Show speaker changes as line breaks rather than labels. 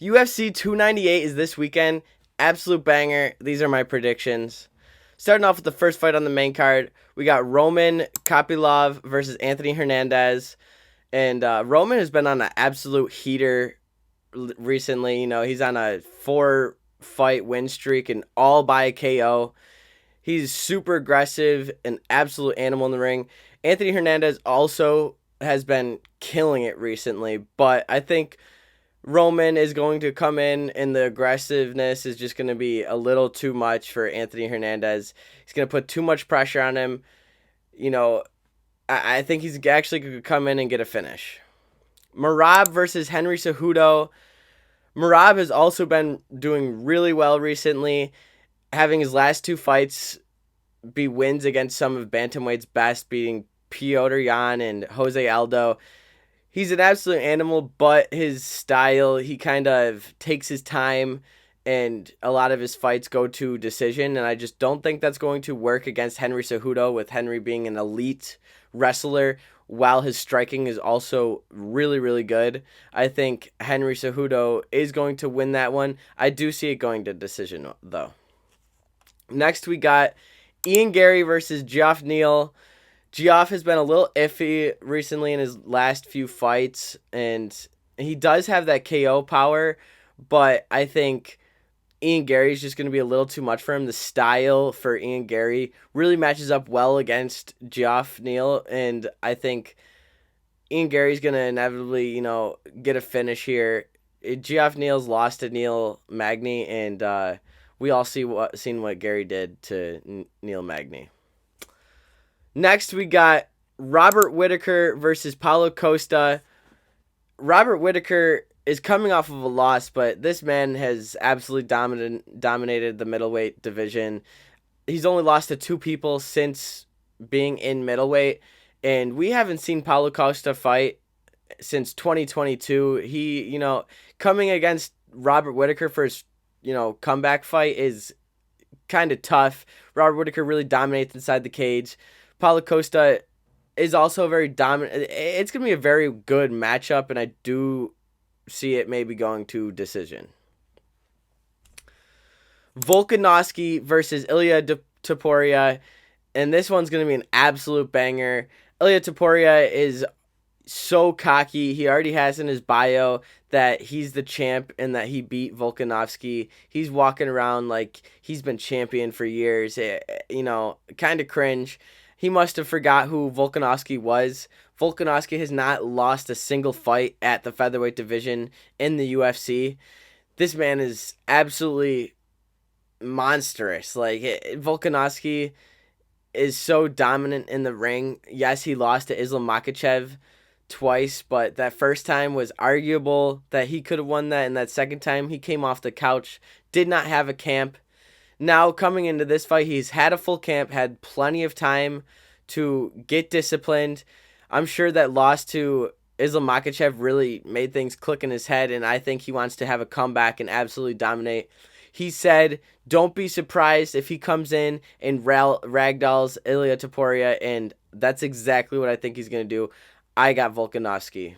UFC 298 is this weekend. Absolute banger. These are my predictions. Starting off with the first fight on the main card, we got Roman Kopylov versus Anthony Hernandez. And Roman has been on an absolute heater recently. You know, he's on a 4-fight win streak and all by KO. He's super aggressive, an absolute animal in the ring. Anthony Hernandez also has been killing it recently, but I think Roman is going to come in, and the aggressiveness is just going to be a little too much for Anthony Hernandez. He's going to put too much pressure on him. You know, I think he's actually going to come in and get a finish. Merab versus Henry Cejudo. Merab has also been doing really well recently, having his last two fights be wins against some of Bantamweight's best, beating Piotr Jan and Jose Aldo. He's an absolute animal, but his style, he kind of takes his time, and a lot of his fights go to decision, and I just don't think that's going to work against Henry Cejudo, with Henry being an elite wrestler, while his striking is also really, really good. I think Henry Cejudo is going to win that one. I do see it going to decision, though. Next, we got Ian Gary versus Geoff Neal. Geoff has been a little iffy recently in his last few fights, and he does have that KO power, but I think Ian Gary is just going to be a little too much for him. The style for Ian Gary really matches up well against Geoff Neal, and I think Ian Gary's going to inevitably, get a finish here. Geoff Neal's lost to Neil Magny, and we all seen what Gary did to Neil Magny. Next, we got Robert Whittaker versus Paulo Costa. Robert Whittaker is coming off of a loss, but this man has absolutely dominated the middleweight division. He's only lost to two people since being in middleweight, and we haven't seen Paulo Costa fight since 2022. He, coming against Robert Whittaker for his, comeback fight is kind of tough. Robert Whittaker really dominates inside the cage. Paulo Costa is also very dominant. It's going to be a very good matchup, and I do see it maybe going to decision. Volkanovski versus Ilia Topuria, and this one's going to be an absolute banger. Ilia Topuria is so cocky. He already has in his bio that he's the champ and that he beat Volkanovski. He's walking around like he's been champion for years. Kind of cringe. He must have forgot who Volkanovski was. Volkanovski has not lost a single fight at the featherweight division in the UFC. This man is absolutely monstrous. Like, Volkanovski is so dominant in the ring. Yes, he lost to Islam Makhachev twice, but that first time was arguable that he could have won that, and that second time he came off the couch, did not have a camp. Now, coming into this fight, he's had a full camp, had plenty of time to get disciplined. I'm sure that loss to Islam Makhachev really made things click in his head, and I think he wants to have a comeback and absolutely dominate. He said, don't be surprised if he comes in and ragdolls Ilia Topuria, and that's exactly what I think he's going to do. I got Volkanovski.